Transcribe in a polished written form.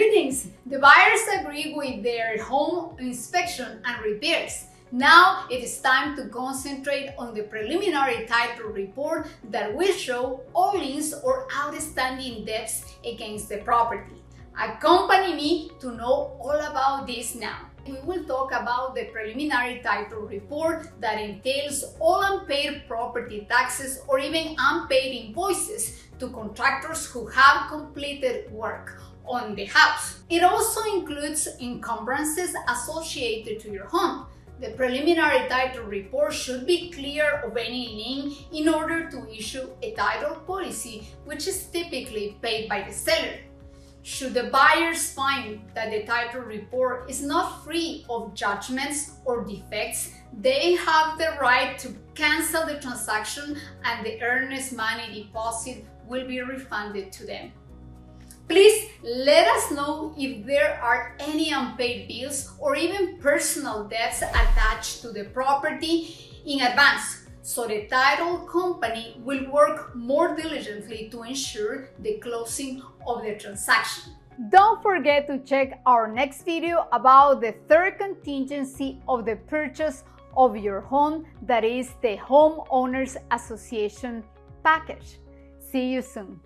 Greetings! The buyers agree with their home inspection and repairs. Now it is time to concentrate on the preliminary title report that will show all liens or outstanding debts against the property. Accompany me to know all about this now. We will talk about the preliminary title report that entails all unpaid property taxes or even unpaid invoices to contractors who have completed work on the house. It also includes encumbrances associated to your home. The preliminary title report should be clear of any lien in order to issue a title policy, which is typically paid by the seller. Should the buyers find that the title report is not free of judgments or defects, they have the right to cancel the transaction and the earnest money deposit will be refunded to them. Please let us know if there are any unpaid bills or even personal debts attached to the property in advance, so the title company will work more diligently to ensure the closing of the transaction. Don't forget to check our next video about the third contingency of the purchase of your home, that is the Homeowners Association package. See you soon.